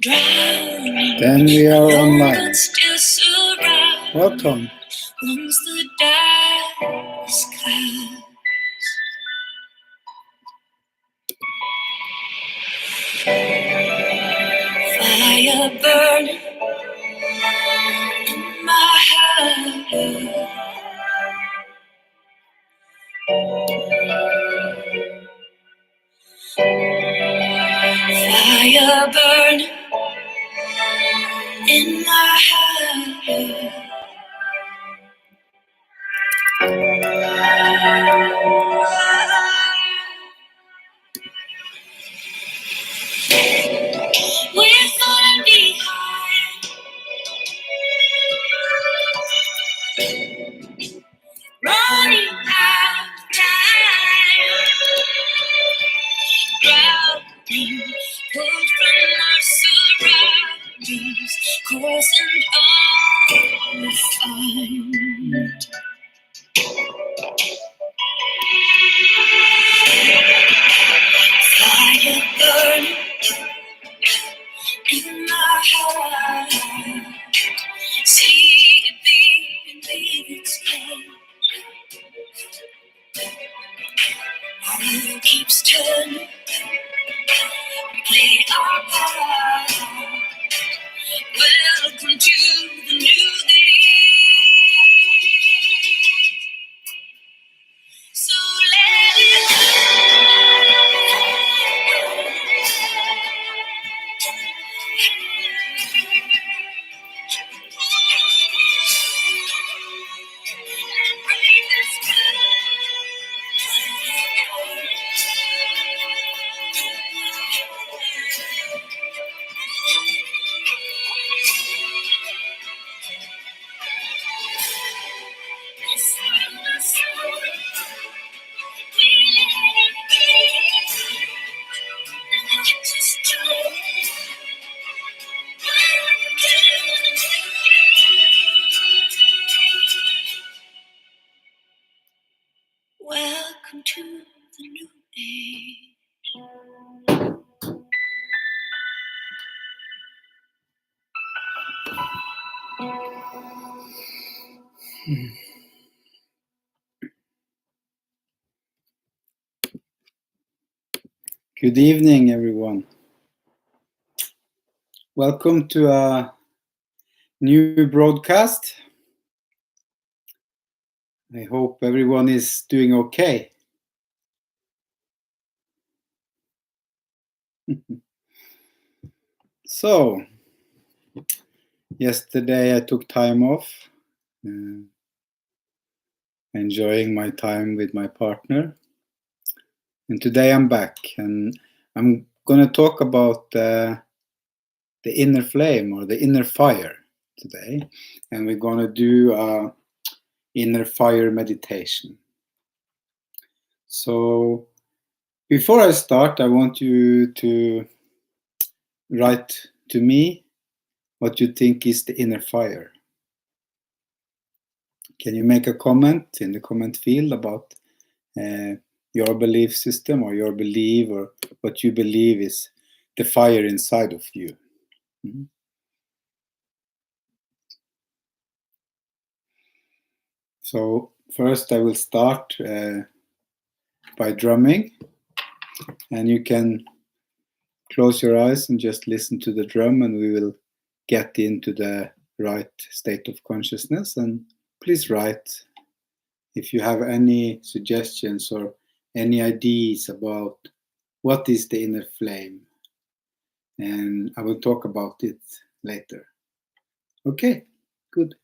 Then we are online. Welcome. Once the darkness clouds, fire burning in my heart, fire burning in my heart. We're falling behind, running out of time, drowning, pulled from our surroundings, causing all we find. Fire burning in my heart. See it deep and leave its pain. Our wheel keeps turning. We play our part. Welcome to the new day. So let it welcome to the new age. Good evening, everyone. Welcome to a new broadcast. I hope everyone is doing okay. So, yesterday I took time off, enjoying my time with my partner. And today I'm back, and I'm going to talk about the inner flame or the inner fire today. And we're going to do a inner fire meditation. So before I start, I want you to write to me what you think is the inner fire. Can you make a comment in the comment field about your belief system or your belief or what you believe is the fire inside of you? Mm-hmm. So first I will start by drumming, and you can close your eyes and just listen to the drum, and we will get into the right state of consciousness. And please write if you have any suggestions or any ideas about what is the inner flame, and I will talk about it later. Okay, good.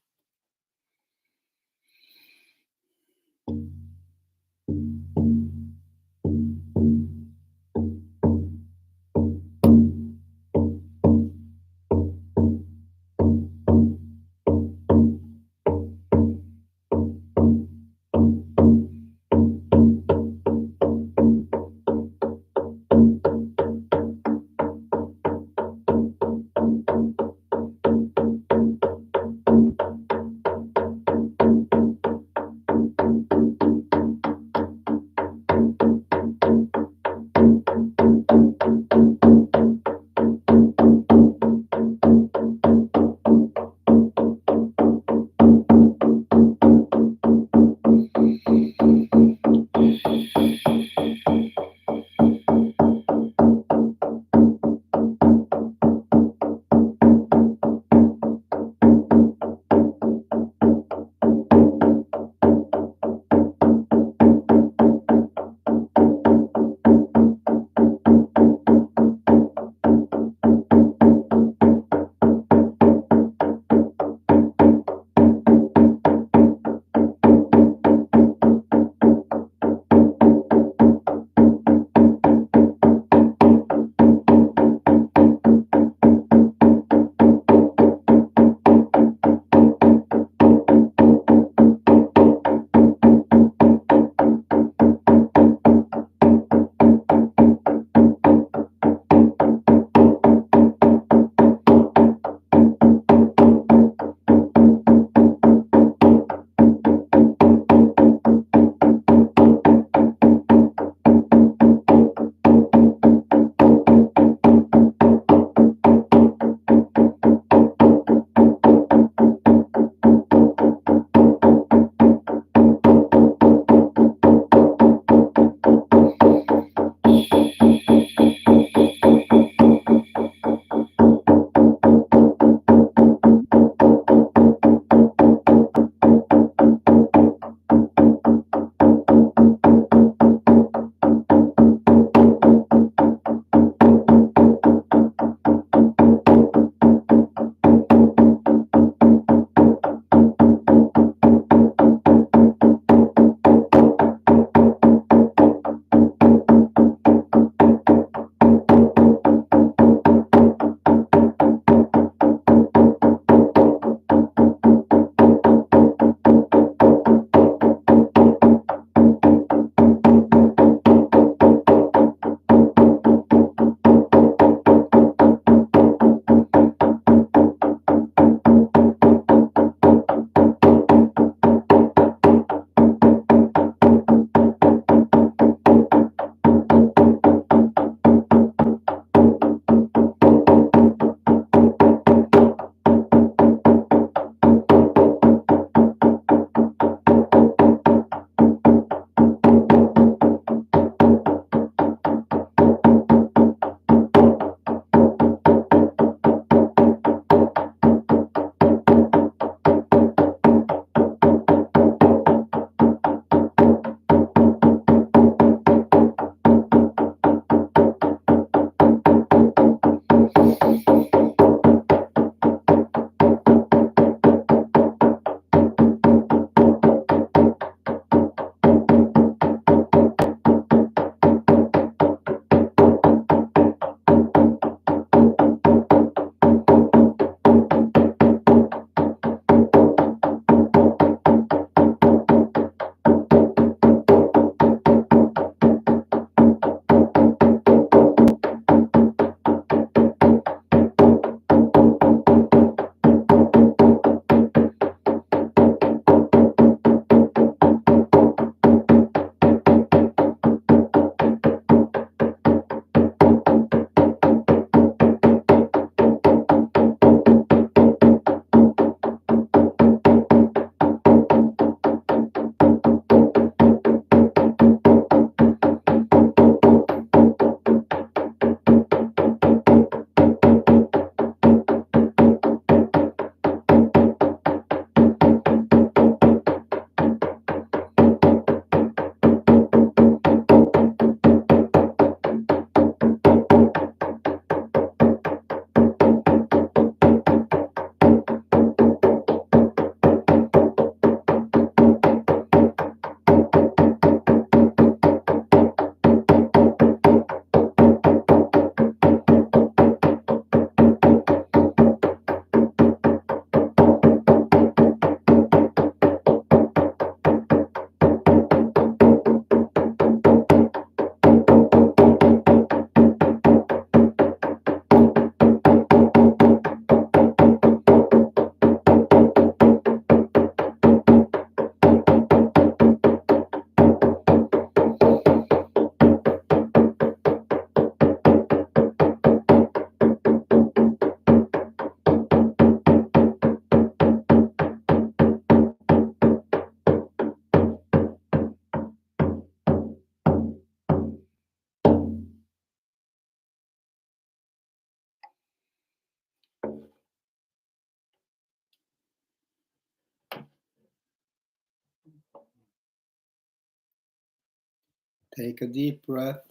Take a deep breath.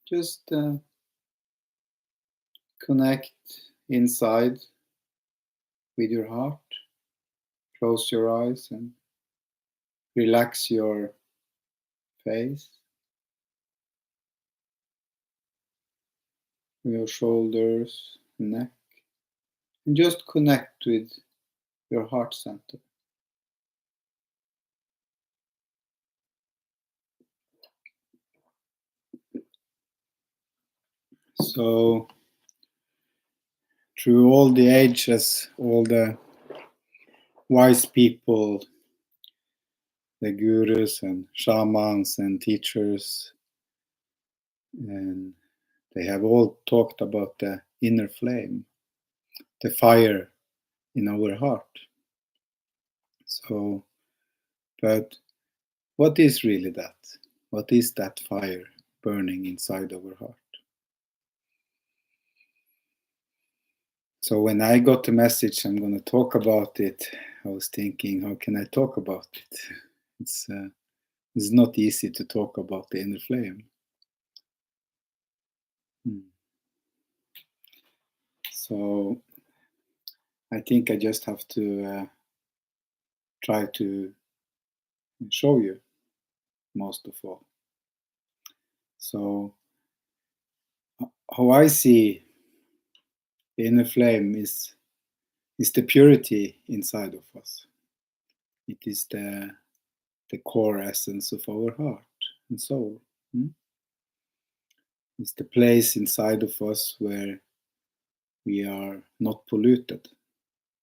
Just connect inside with your heart. Close your eyes and relax your face, your shoulders, neck, and just connect with your heart center. So, through all the ages, all the wise people, the gurus and shamans and teachers, and they have all talked about the inner flame, the fire in our heart. So, but what is really that? What is that fire burning inside our heart? So when I got the message I'm going to talk about it, I was thinking, how can I talk about it? It's not easy to talk about the inner flame. So I think I just have to try to show you most of all. So how I see the inner flame is the purity inside of us. It is the core essence of our heart and soul. It's the place inside of us where we are not polluted.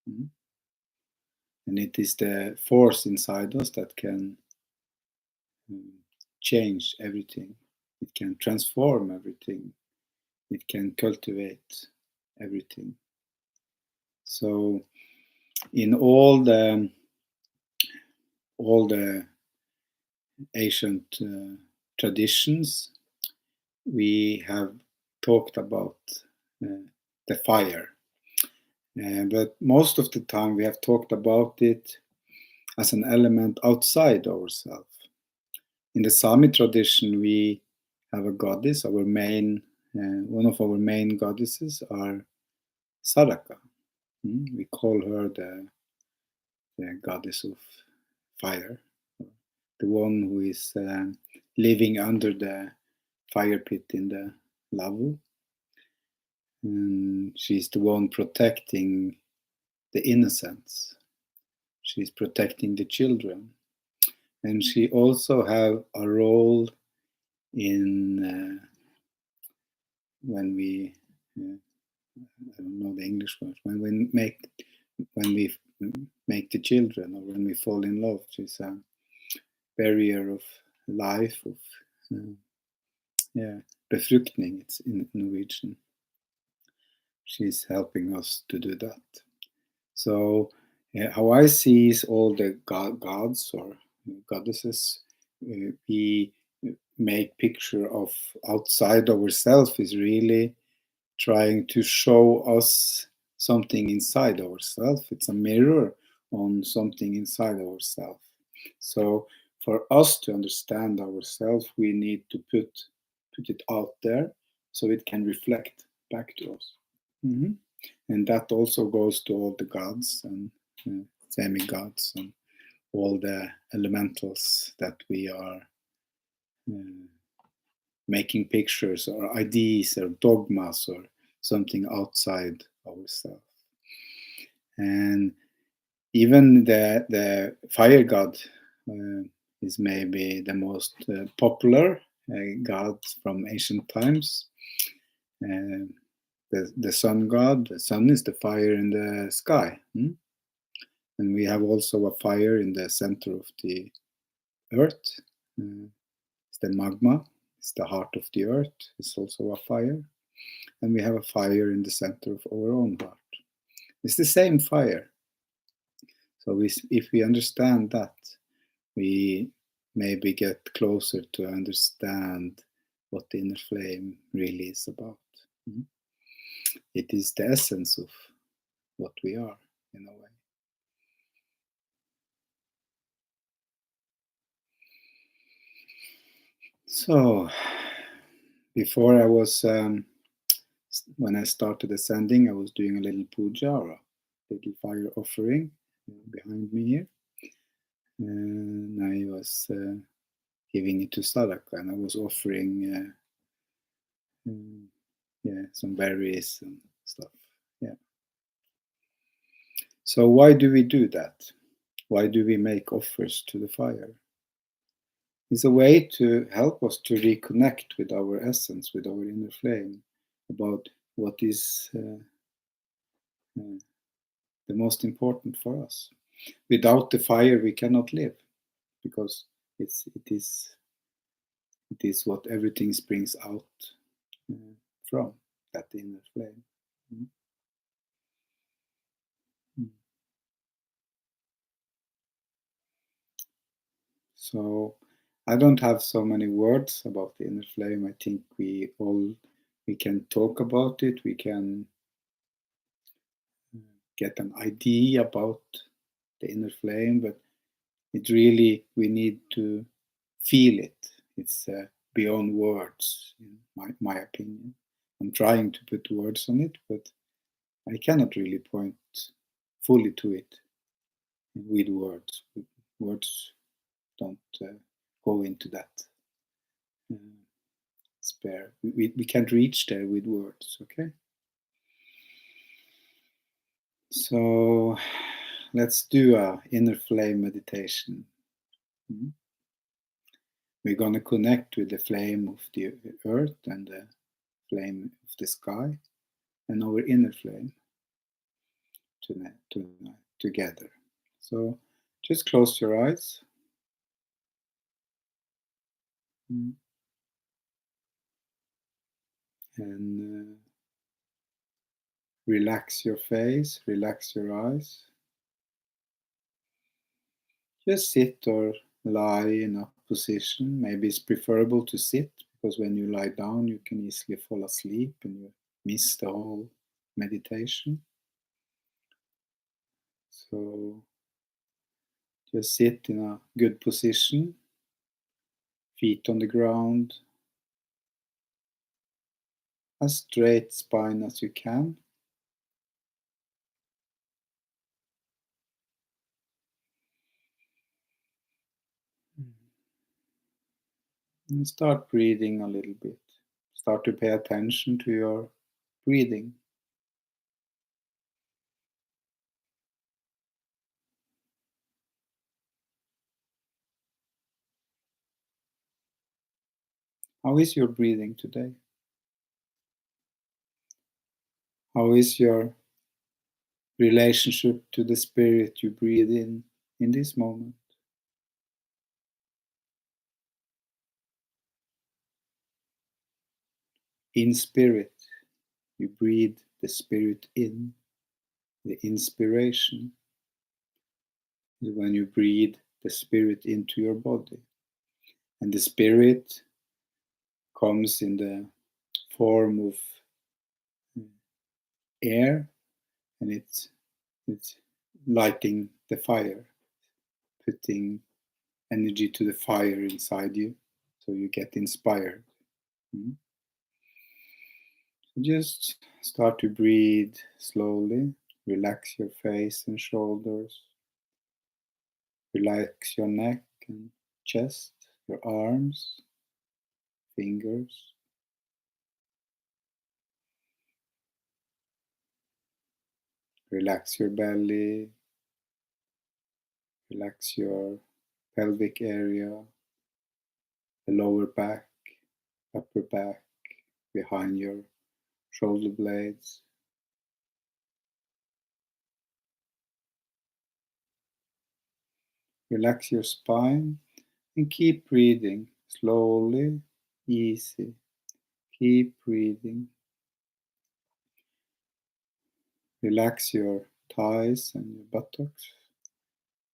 And it is the force inside us that can change everything. It can transform everything. It can cultivate everything. So in all the ancient traditions, we have talked about the fire. But most of the time we have talked about it as an element outside ourselves. In the Sami tradition, we have a goddess. Our main, one of our main goddesses are Saraka. We call her the goddess of fire, the one who is living under the fire pit in the Lavu. And she's the one protecting the innocents. She's protecting the children. And she also have a role in when we I don't know the English word, when we make the children, or when we fall in love. She's a barrier of life, of befruktning, it's in Norwegian. She's helping us to do that. So how I see is all the gods or goddesses, we make picture of outside ourselves is really trying to show us something inside ourselves. It's a mirror on something inside ourselves. So for us to understand ourselves, we need to put it out there so it can reflect back to us. And that also goes to all the gods and semi-gods and all the elementals that we are making pictures or ideas or dogmas or something outside ourselves. And even the fire god is maybe the most popular god from ancient times. The sun god, the sun is the fire in the sky. And we have also a fire in the center of the earth. It's the magma. It's the heart of the earth. It's also a fire. And we have a fire in the center of our own heart. It's the same fire. So if we understand that, we maybe get closer to understand what the inner flame really is about. It is the essence of what we are, in a way. So, before I was, when I started ascending, I was doing a little puja or a little fire offering behind me here. And I was giving it to Sadaka, and I was offering some berries and stuff. Yeah. So why do we do that? Why do we make offers to the fire? It's a way to help us to reconnect with our essence, with our inner flame, about what is the most important for us. Without the fire, we cannot live, because it is what everything springs out from, that inner flame. So I don't have so many words about the inner flame. I think we can talk about it. We can get an idea about the inner flame, but it really, we need to feel it. It's beyond words, in my opinion. I'm trying to put words on it, but I cannot really point fully to it with words. Words don't go into that spare. We can't reach there with words, okay? So let's do a inner flame meditation. We're going to connect with the flame of the earth and the flame of the sky and our inner flame together. So just close your eyes. And relax your face, relax your eyes. Just sit or lie in a position. Maybe it's preferable to sit, because when you lie down, you can easily fall asleep and you miss the whole meditation. So just sit in a good position, feet on the ground, as straight spine as you can. And start breathing a little bit. Start to pay attention to your breathing. How is your breathing today? How is your relationship to the spirit you breathe in this moment? In spirit, you breathe the spirit in, the inspiration, is when you breathe the spirit into your body. And the spirit comes in the form of air, and it's lighting the fire, putting energy to the fire inside you, so you get inspired. Just start to breathe slowly. Relax your face and shoulders. Relax your neck and chest, your arms, fingers. Relax your belly. Relax your pelvic area, the lower back, upper back, behind your shoulder blades. Relax your spine and keep breathing slowly, easy. Keep breathing. Relax your thighs and your buttocks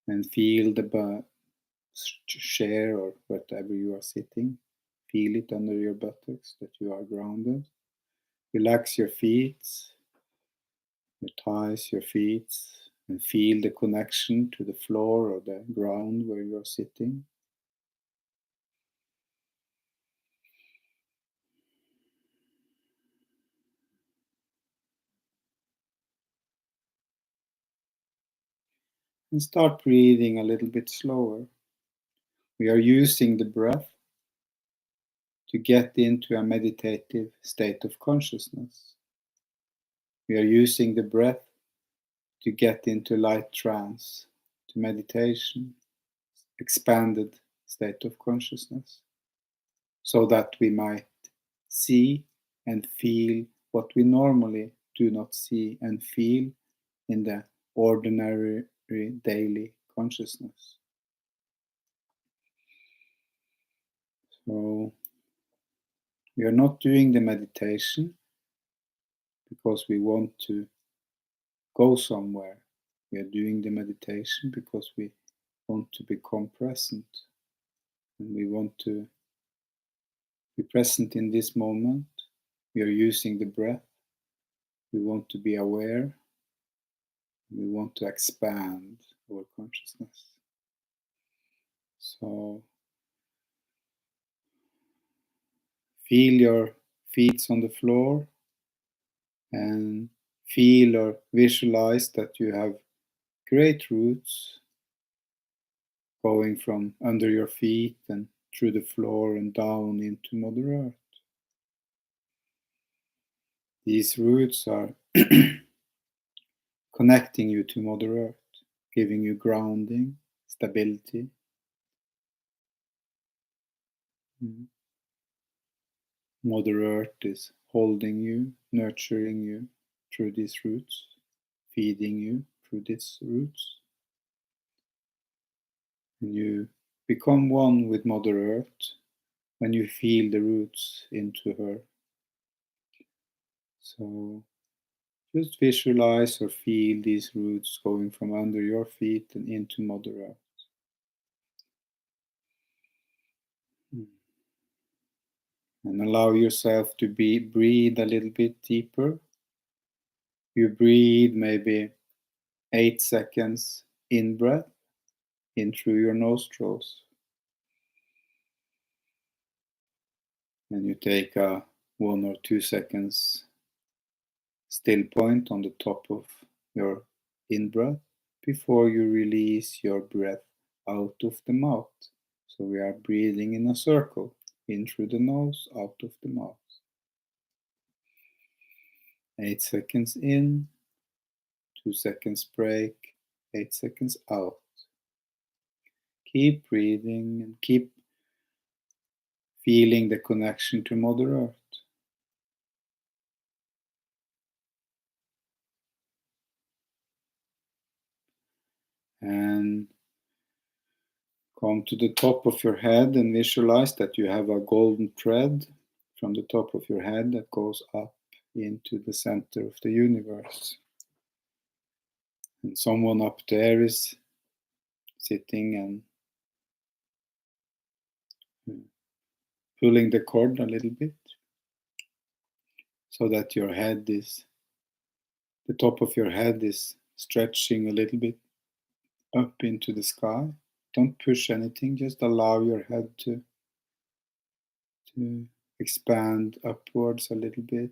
and feel the chair or whatever you are sitting. Feel it under your buttocks, that you are grounded. Relax your feet, your thighs, your feet, and feel the connection to the floor or the ground where you are sitting. And start breathing a little bit slower. We are using the breath to get into a meditative state of consciousness. We are using the breath to get into light trance, to meditation, expanded state of consciousness, so that we might see and feel what we normally do not see and feel in the ordinary daily consciousness. So we are not doing the meditation because we want to go somewhere. We are doing the meditation because we want to become present, and we want to be present in this moment. We are using the breath. We want to be aware. We want to expand our consciousness. So feel your feet on the floor and feel or visualize that you have great roots going from under your feet and through the floor and down into Mother Earth. These roots are connecting you to Mother Earth, giving you grounding, stability. Mother Earth is holding you, nurturing you through these roots, feeding you through these roots. And you become one with Mother Earth when you feel the roots into her. So just visualize or feel these roots going from under your feet and into Mother Earth. And allow yourself to breathe a little bit deeper. You breathe maybe 8 seconds in breath, in through your nostrils. And you take a 1 or 2 seconds still point on the top of your in-breath before you release your breath out of the mouth. So we are breathing in a circle, in through the nose, out of the mouth. 8 seconds in, 2 seconds break, 8 seconds out. Keep breathing and keep feeling the connection to Mother Earth. And come to the top of your head and visualize that you have a golden thread from the top of your head that goes up into the center of the universe. And someone up there is sitting and pulling the cord a little bit so that your head is, the top of your head is stretching a little bit up into the sky. Don't push anything, just allow your head to expand upwards a little bit.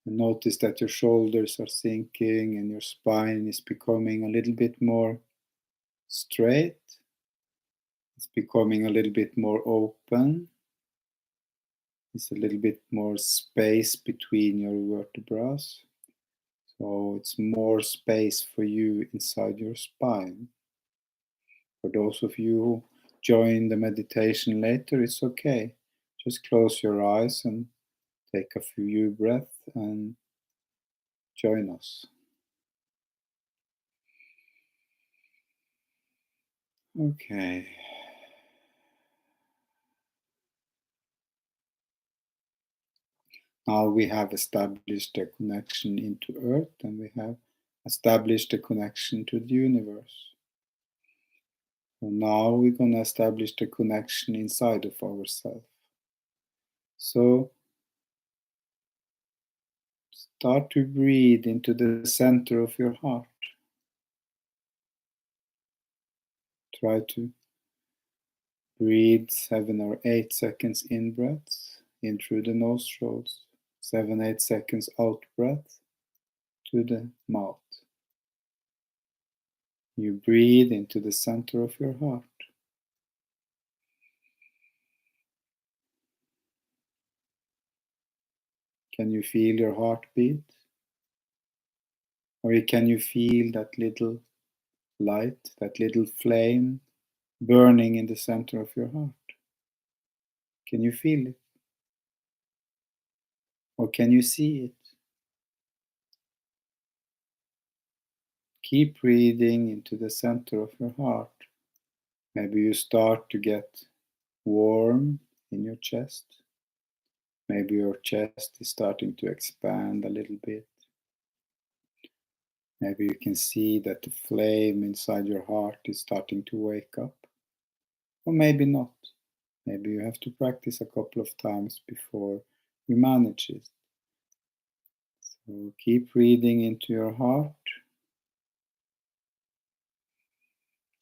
And notice that your shoulders are sinking and your spine is becoming a little bit more straight. It's becoming a little bit more open. There's a little bit more space between your vertebrae. So it's more space for you inside your spine. For those of you who join the meditation later, it's okay. Just close your eyes and take a few breaths and join us. Okay. Now we have established a connection into Earth and we have established a connection to the universe. So now we're going to establish the connection inside of ourselves. So start to breathe into the center of your heart. Try to breathe 7 or 8 seconds in breaths, in through the nostrils, 7, 8 seconds out breath to the mouth. You breathe into the center of your heart. Can you feel your heartbeat? Or can you feel that little light, that little flame burning in the center of your heart? Can you feel it? Or can you see it? Keep breathing into the center of your heart. Maybe you start to get warm in your chest. Maybe your chest is starting to expand a little bit. Maybe you can see that the flame inside your heart is starting to wake up. Or maybe not. Maybe you have to practice a couple of times before you manage it. So keep breathing into your heart.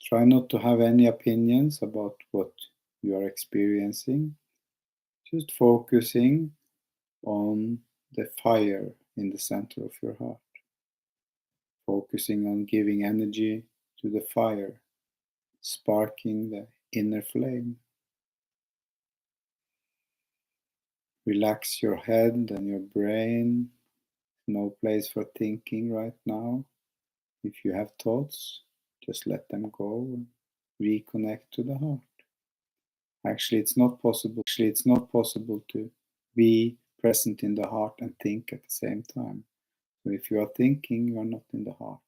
Try not to have any opinions about what you are experiencing. Just focusing on the fire in the center of your heart. Focusing on giving energy to the fire, sparking the inner flame. Relax your head and your brain. No place for thinking right now. If you have thoughts, just let them go and reconnect to the heart. Actually, it's not possible to be present in the heart and think at the same time. So if you are thinking, you are not in the heart.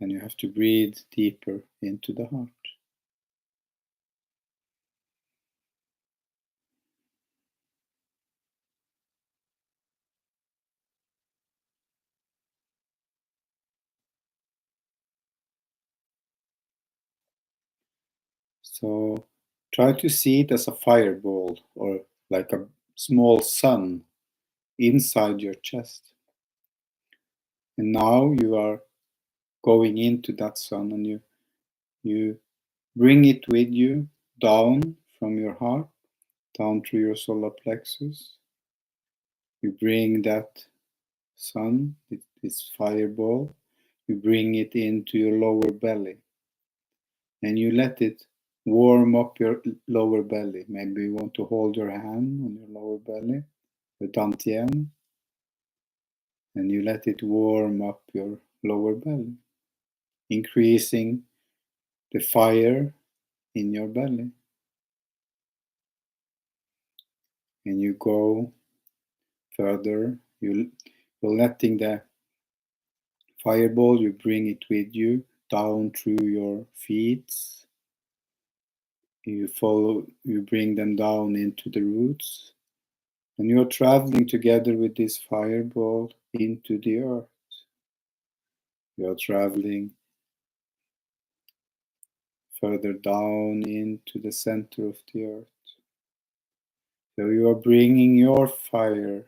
And you have to breathe deeper into the heart. So try to see it as a fireball or like a small sun inside your chest. And now you are going into that sun and you bring it with you down from your heart, down through your solar plexus. You bring that sun, this fireball, you bring it into your lower belly. And you let it warm up your lower belly. Maybe you want to hold your hand on your lower belly, your dantian, and you let it warm up your lower belly, increasing the fire in your belly. And you go further, you're letting the fireball, you bring it with you down through your feet. You bring them down into the roots. And you're traveling together with this fireball into the earth. You're traveling further down into the center of the earth. So you are bringing your fire,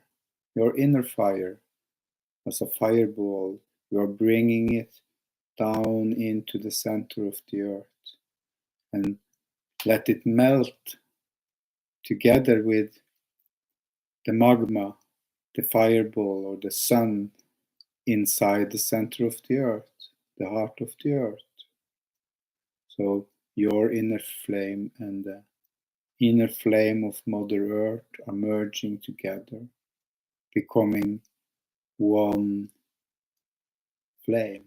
your inner fire, as a fireball. You are bringing it down into the center of the earth and let it melt together with the magma, the fireball or the sun inside the center of the earth, the heart of the earth. So your inner flame and the inner flame of Mother Earth are merging together, becoming one flame,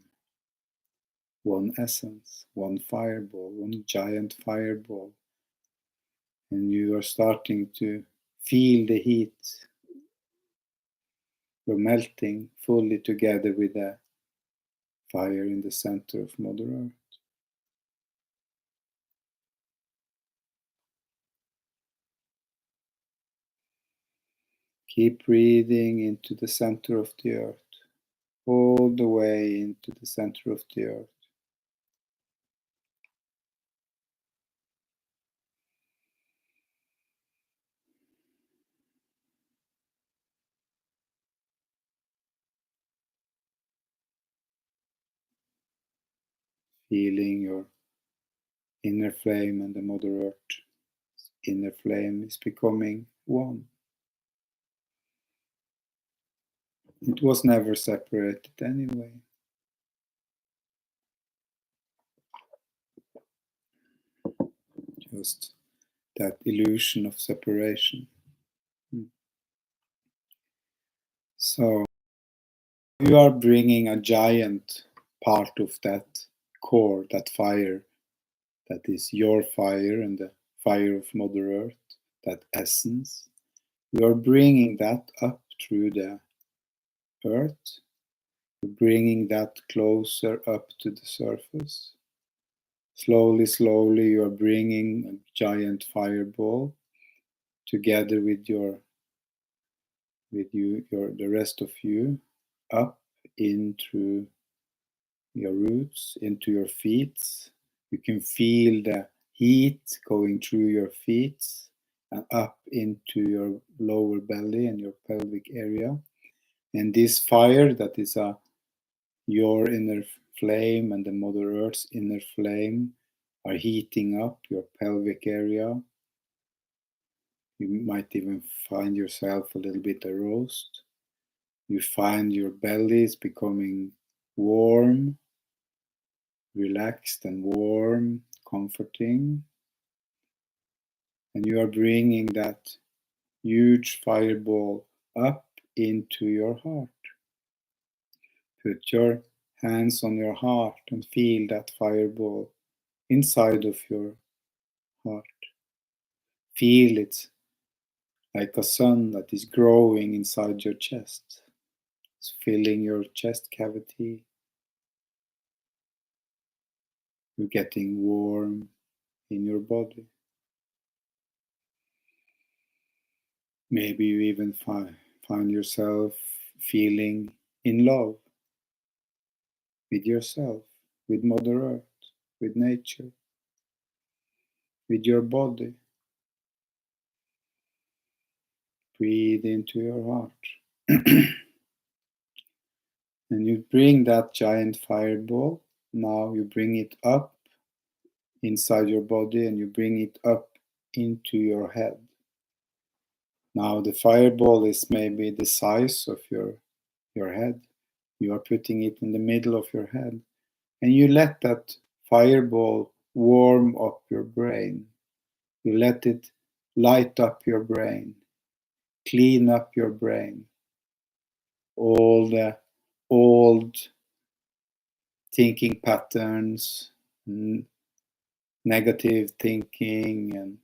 one essence, one fireball, one giant fireball. And you are starting to feel the heat. You're melting fully together with the fire in the center of Mother Earth. Keep breathing into the center of the earth, all the way into the center of the earth. Feeling your inner flame and the Mother Earth inner flame is becoming one. It was never separated anyway. Just that illusion of separation. So you are bringing a giant part of that core, that fire, that is your fire and the fire of Mother Earth, that essence. You are bringing that up through the earth, bringing that closer up to the surface. Slowly, slowly, you are bringing a giant fireball together with the rest of you up into your roots, into your feet. You can feel the heat going through your feet and up into your lower belly and your pelvic area. And this fire that is your inner flame and the Mother Earth's inner flame are heating up your pelvic area. You might even find yourself a little bit aroused. You find your belly is becoming warm, relaxed and warm, comforting. And you are bringing that huge fireball up into your heart. Put your hands on your heart and feel that fireball inside of your heart. Feel it like a sun that is growing inside your chest. It's filling your chest cavity. You're getting warm in your body. Maybe you even find yourself feeling in love with yourself, with Mother Earth, with nature, with your body. Breathe into your heart. And you bring that giant fireball. Now you bring it up inside your body and you bring it up into your head. Now the fireball is maybe the size of your head. You are putting it in the middle of your head. And you let that fireball warm up your brain. You let it light up your brain, clean up your brain. All the old thinking patterns, negative thinking, and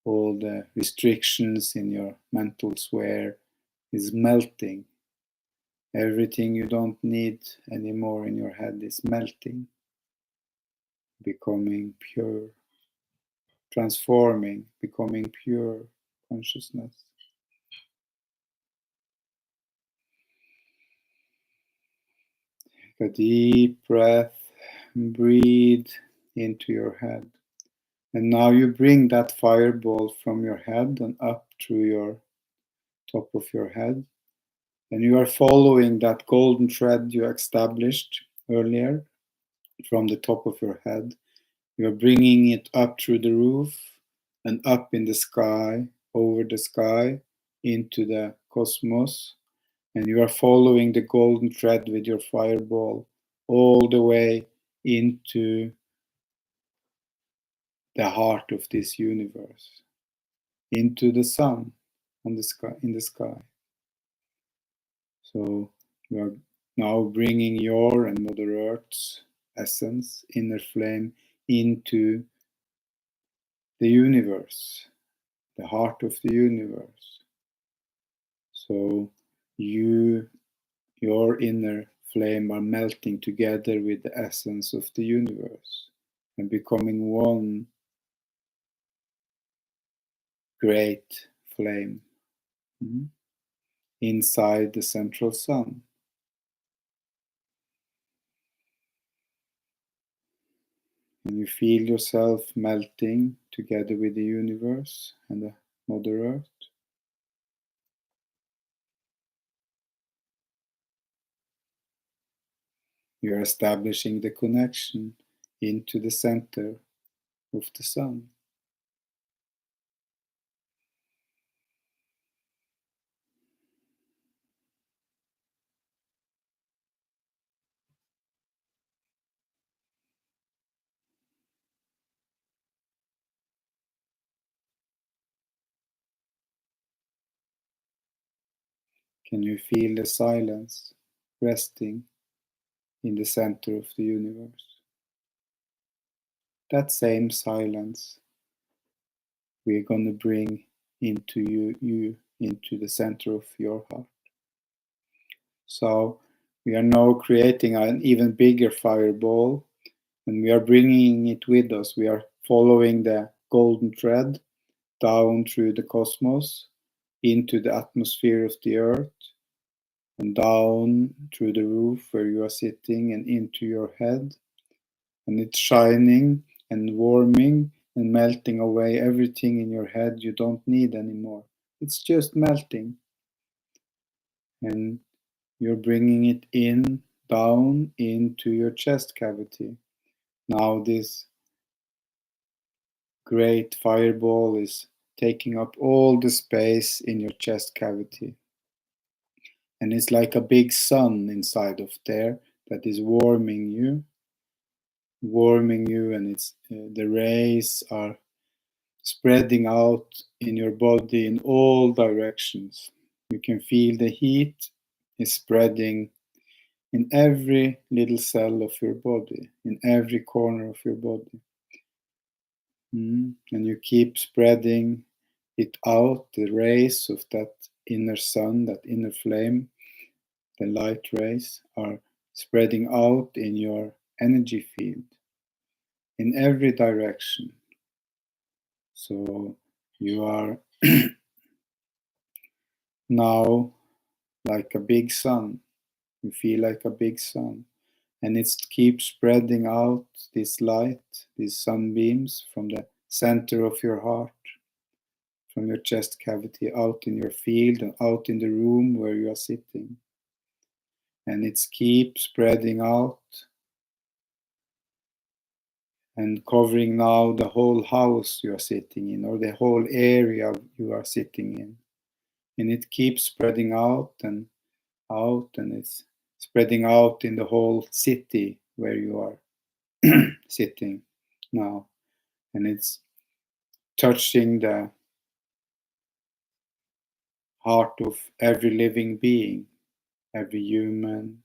all the restrictions in your mental sphere is melting. Everything you don't need anymore in your head is melting, becoming pure, transforming, becoming pure consciousness. Take a deep breath and breathe into your head. And now you bring that fireball from your head and up through your top of your head. And you are following that golden thread you established earlier from the top of your head. You are bringing it up through the roof and up in the sky, over the sky, into the cosmos. And you are following the golden thread with your fireball all the way into the heart of this universe, into the sun on the sky, in the sky. So you are now bringing your and Mother Earth's essence, inner flame, into the universe, the heart of the universe. So your inner flame are melting together with the essence of the universe and becoming one great flame inside the central sun. And you feel yourself melting together with the universe and the Mother Earth. You are establishing the connection into the center of the sun. Can you feel the silence resting in the center of the universe? That same silence we're going to bring into you into the center of your heart. So we are now creating an even bigger fireball, and we are bringing it with us. We are following the golden thread down through the cosmos into the atmosphere of the earth, and down through the roof where you are sitting and into your head. And it's shining and warming and melting away everything in your head you don't need anymore. It's just melting. And you're bringing it in, down into your chest cavity. Now this great fireball is taking up all the space in your chest cavity. And it's like a big sun inside of there that is warming you, and it's the rays are spreading out in your body in all directions. You can feel the heat is spreading in every little cell of your body, in every corner of your body. And you keep spreading it out, the rays of that inner sun, that inner flame, the light rays are spreading out in your energy field in every direction. So you are now like a big sun. You feel like a big sun. And it keeps spreading out this light, these sunbeams from the center of your heart, from your chest cavity, out in your field and out in the room where you are sitting. And it keeps spreading out and covering now the whole house you are sitting in, or the whole area you are sitting in. And it keeps spreading out, and it's spreading out in the whole city where you are sitting now. And it's touching the heart of every living being, every human,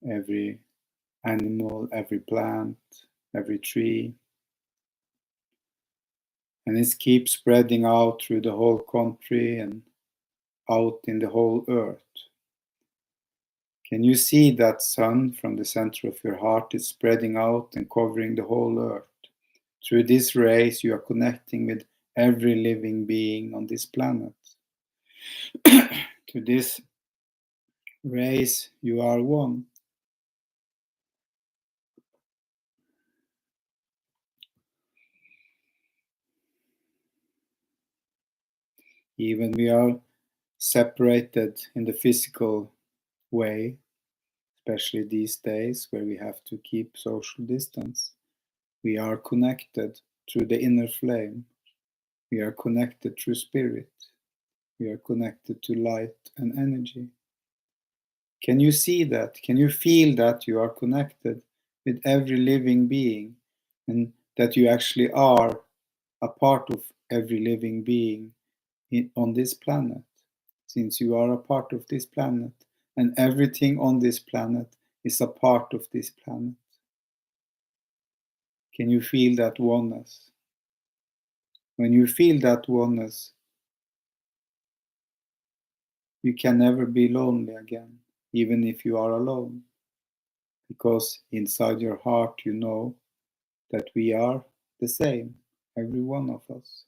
every animal, every plant, every tree. And it keeps spreading out through the whole country and out in the whole earth. Can you see that sun from the center of your heart is spreading out and covering the whole earth? Through these rays, you are connecting with every living being on this planet. To this rays, you are one. Even we are separated in the physical way, especially these days where we have to keep social distance, we are connected through the inner flame. We are connected through spirit. We are connected to light and energy. Can you see that? Can you feel that you are connected with every living being, and that you actually are a part of every living being on this planet, since you are a part of this planet, and everything on this planet is a part of this planet? Can you feel that oneness? When you feel that oneness, you can never be lonely again, even if you are alone, because inside your heart you know that we are the same, every one of us.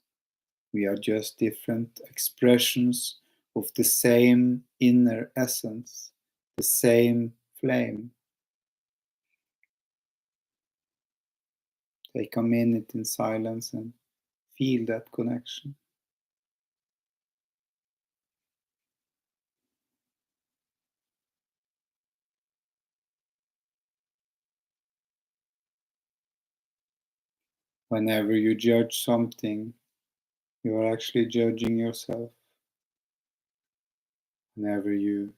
We are just different expressions of the same inner essence, the same flame. Take a minute in silence and feel that connection. Whenever you judge something, you are actually judging yourself. Whenever you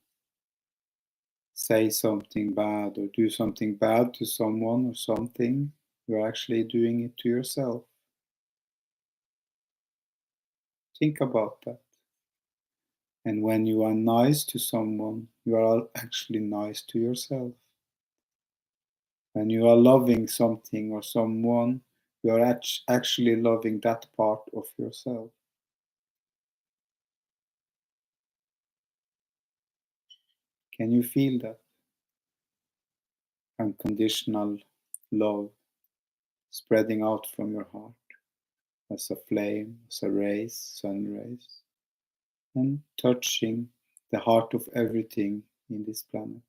say something bad or do something bad to someone or something, you're actually doing it to yourself. Think about that. And when you are nice to someone, you are actually nice to yourself. When you are loving something or someone, you are actually loving that part of yourself. Can you feel that? Unconditional love spreading out from your heart as a flame, as a rays, sun rays, and touching the heart of everything in this planet.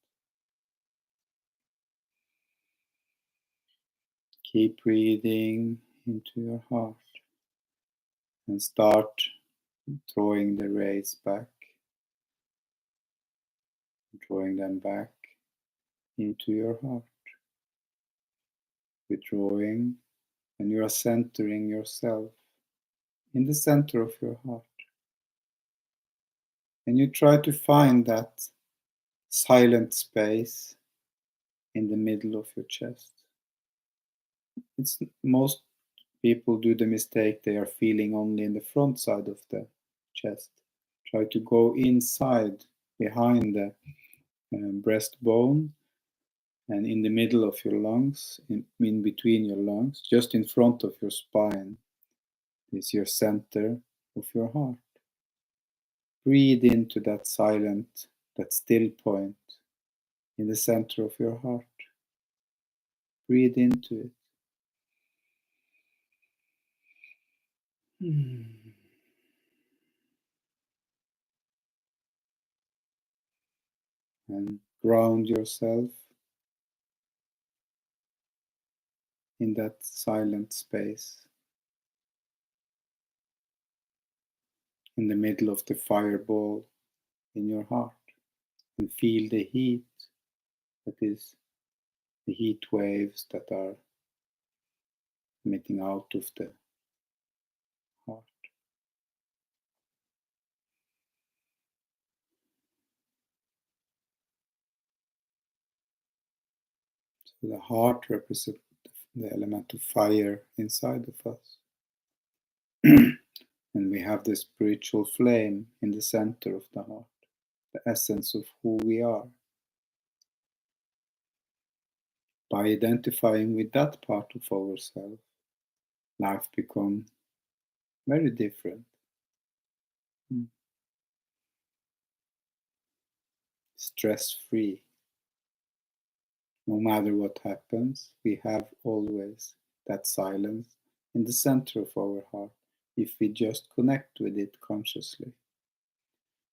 Keep breathing into your heart and start drawing the rays back, drawing them back into your heart. Withdrawing, and you are centering yourself in the center of your heart. And you try to find that silent space in the middle of your chest. It's most people do the mistake they are feeling only in the front side of the chest. Try to go inside behind the breastbone and in the middle of your lungs, in between your lungs, just in front of your spine is your center of your heart. Breathe into that silent, that still point in the center of your heart. Breathe into it. And ground yourself in that silent space in the middle of the fireball in your heart, and feel the heat that is the heat waves that are emitting out of the heart. So the heart represents the element of fire inside of us. And we have the spiritual flame in the center of the heart, the essence of who we are. By identifying with that part of ourselves, life becomes very different. Stress-free. No matter what happens, we have always that silence in the center of our heart if we just connect with it consciously.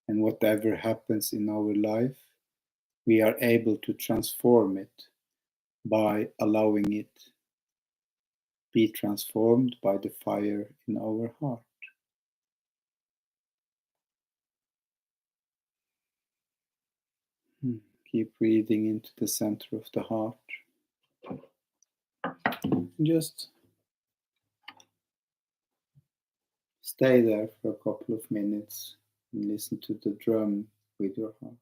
And whatever happens in our life, we are able to transform it by allowing it be transformed by the fire in our heart. Keep breathing into the center of the heart. Just stay there for a couple of minutes and listen to the drum with your heart.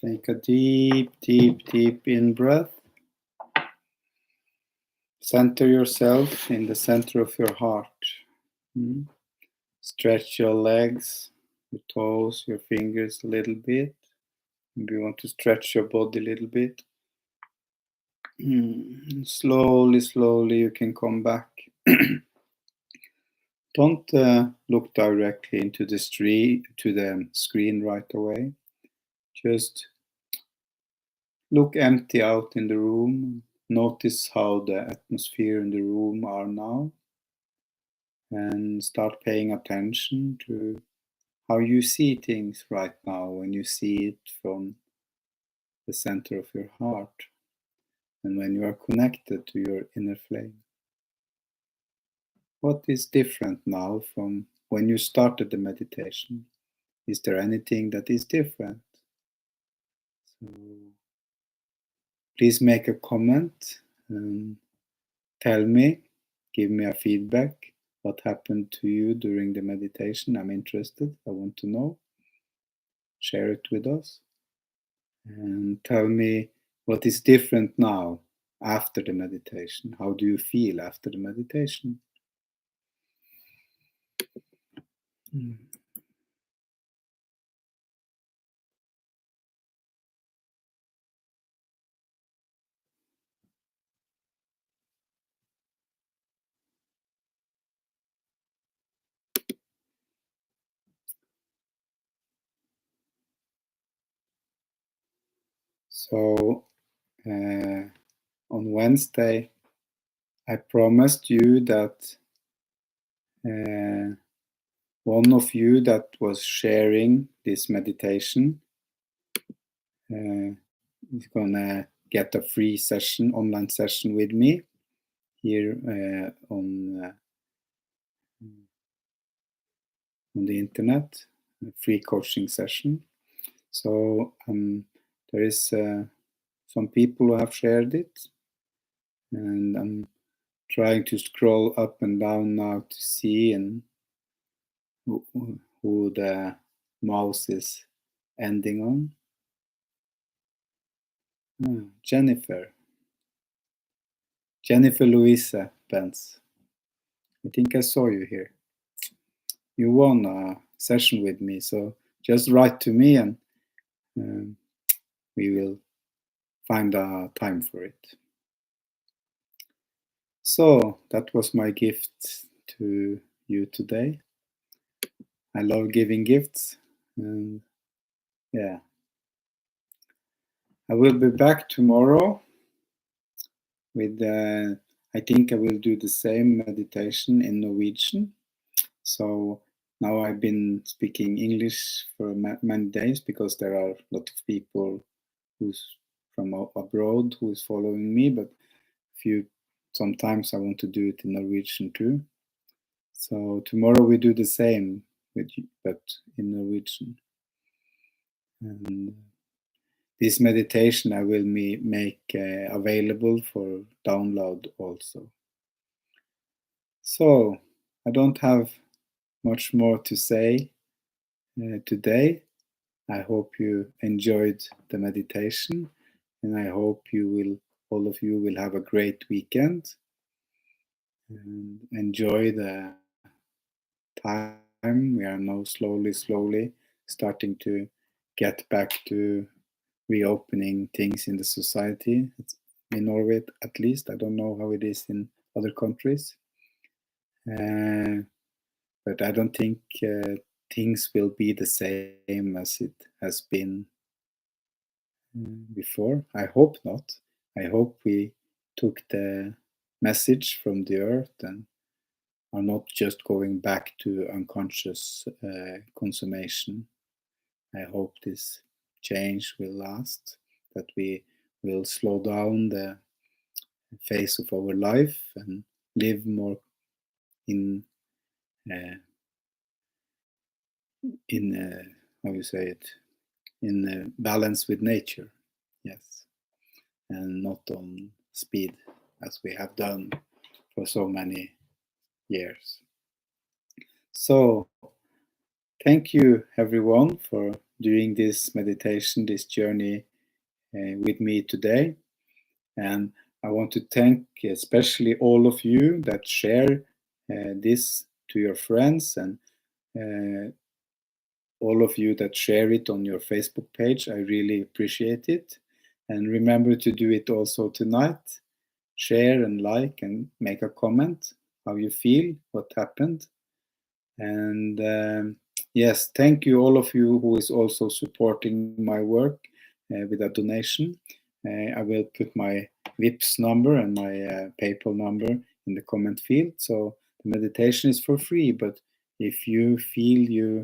Take a deep, deep, deep in breath. Center yourself in the center of your heart. Stretch your legs, your toes, your fingers a little bit. Maybe you want to stretch your body a little bit. Slowly, slowly you can come back. Don't look directly into the screen right away. Just look empty out in the room. Notice how the atmosphere in the room are now. And start paying attention to how you see things right now when you see it from the center of your heart and when you are connected to your inner flame. What is different now from when you started the meditation? Is there anything that is different? So please make a comment and tell me, give me a feedback. What happened to you during the meditation? I'm interested. I want to know. Share it with us. And tell me what is different now after the meditation. How do you feel after the meditation? So on Wednesday, I promised you that one of you that was sharing this meditation is gonna get a free session, online session with me here on the internet, a free coaching session. So there is some people who have shared it, and I'm trying to scroll up and down now to see and who the mouse is ending on. Jennifer Louisa Pence. I think I saw you here. You won a session with me, so just write to me and we will find a time for it. So that was my gift to you today. I love giving gifts, and yeah. I will be back tomorrow with, I think I will do the same meditation in Norwegian. So now I've been speaking English for many days because there are a lot of people who's from abroad who is following me, but sometimes I want to do it in Norwegian too. So tomorrow we do the same with you, but in Norwegian. And this meditation I will make available for download also. So I don't have much more to say today. I hope you enjoyed the meditation, and I hope all of you will have a great weekend and enjoy the time. We are now slowly starting to get back to reopening things in the society. In Norway, at least. I don't know how it is in other countries. But I don't think things will be the same as it has been before. I hope not. I hope we took the message from the earth and are not just going back to unconscious consummation. I hope this change will last, that we will slow down the phase of our life and live more in how you say it, in balance with nature, yes, and not on speed as we have done for so many years. So thank you, everyone, for doing this meditation, this journey with me today. And I want to thank especially all of you that share this to your friends, and all of you that share it on your Facebook page. I really appreciate it. And remember to do it also tonight. Share and like and make a comment how you feel, what happened. And yes, thank you all of you who is also supporting my work with a donation. I will put my Vipps number and my PayPal number in the comment field. So the meditation is for free, but if you feel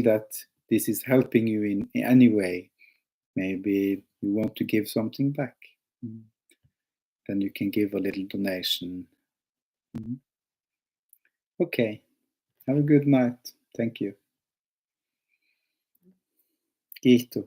that this is helping you in any way, maybe you want to give something back, then you can give a little donation. Okay. Have a good night. Thank you. Kiitos.